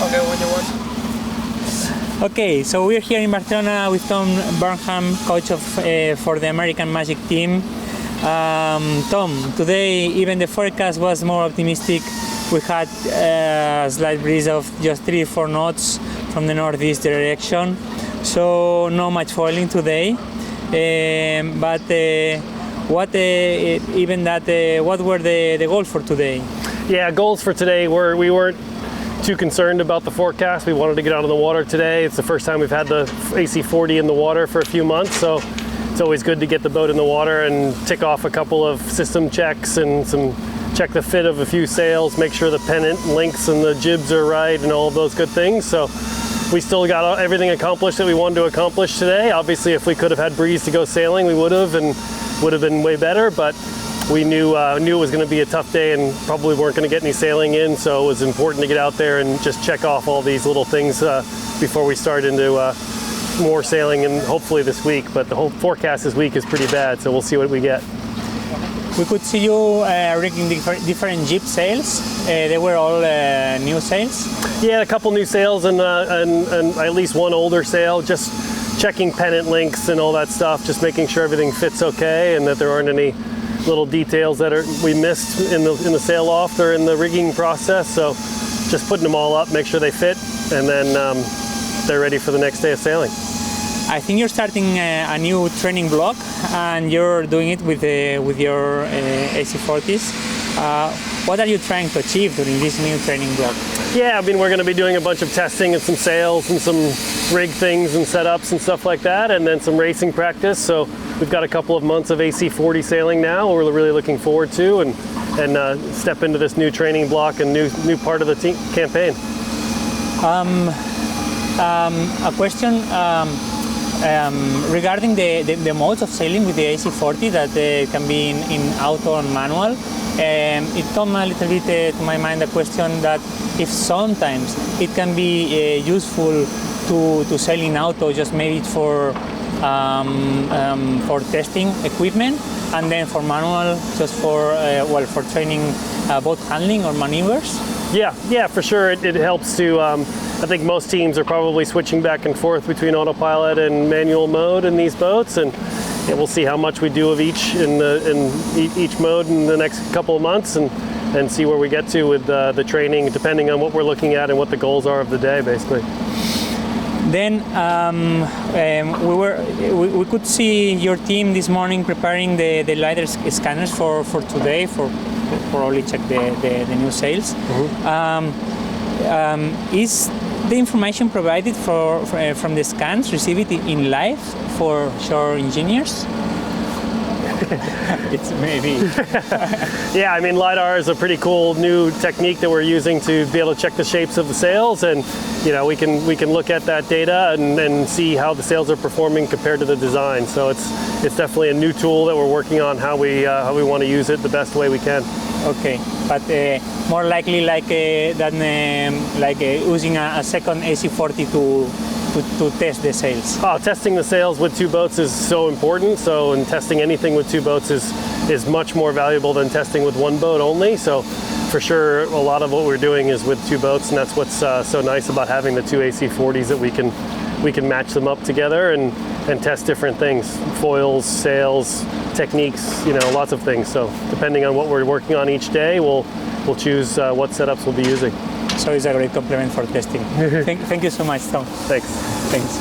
Okay, when you want. Okay, so we're here in Barcelona with Tom Burnham, coach of for the American Magic team. Tom, today even the forecast was more optimistic. We had a slight breeze of just 3-4 knots from the northeast direction, so not much foiling today. But what were the goals for today? Yeah, goals for today were we weren't too concerned about the forecast. We wanted to get out of the water today. It's the first time we've had the AC40 in the water for a few months, so it's always good to get the boat in the water and tick off a couple of system checks and check the fit of a few sails, make sure the pennant links and the jibs are right and all of those good things. So we still got everything accomplished that we wanted to accomplish today. Obviously, if we could have had breeze to go sailing, we would have, and would have been way better, but we knew it was going to be a tough day and probably weren't going to get any sailing in, so it was important to get out there and just check off all these little things before we start into more sailing, and hopefully this week. But the whole forecast this week is pretty bad, so we'll see what we get. We could see you rigging different jib sails. They were all new sails? Yeah, a couple new sails and at least one older sail, just checking pennant links and all that stuff, just making sure everything fits okay and that there aren't any little details that we missed in the sail off or in the rigging process. So just putting them all up, make sure they fit, and then they're ready for the next day of sailing. I think you're starting a new training block, and you're doing it with your AC40s. What are you trying to achieve during this new training block? Yeah, I mean, we're going to be doing a bunch of testing and some sails and some rig things and setups and stuff like that, and then some racing practice. So we've got a couple of months of AC40 sailing now we're really looking forward to, and step into this new training block and new part of the team campaign. A question regarding the modes of sailing with the AC40 that can be in auto and manual. It came a little bit to my mind a question that if sometimes it can be useful to sail in auto, just maybe for testing equipment, and then for manual just for training boat handling or maneuvers. Yeah, for sure. It helps to. I think most teams are probably switching back and forth between autopilot and manual mode in these boats, and we'll see how much we do of each in each mode in the next couple of months, and see where we get to with the training, depending on what we're looking at and what the goals are of the day, basically. Then we could see your team this morning preparing the LiDAR scanners for today for probably check the new sails. Mm-hmm. Is the information provided from the scans received in live for shore engineers? It's maybe. Yeah, I mean, LiDAR is a pretty cool new technique that we're using to be able to check the shapes of the sails, and we can look at that data and see how the sails are performing compared to the design. So it's definitely a new tool that we're working on how we want to use it the best way we can. Okay, but more likely than using a second AC40 to test the sails. Testing the sails with two boats is so important. So, and testing anything with two boats is much more valuable than testing with one boat only. So, for sure, a lot of what we're doing is with two boats, and that's what's so nice about having the two AC40s, that we can match them up together and test different things, foils, sails, techniques, lots of things. So, depending on what we're working on each day, we'll choose what setups we'll be using. So it's a great compliment for testing. Thank you so much, Tom. Thanks. Thanks.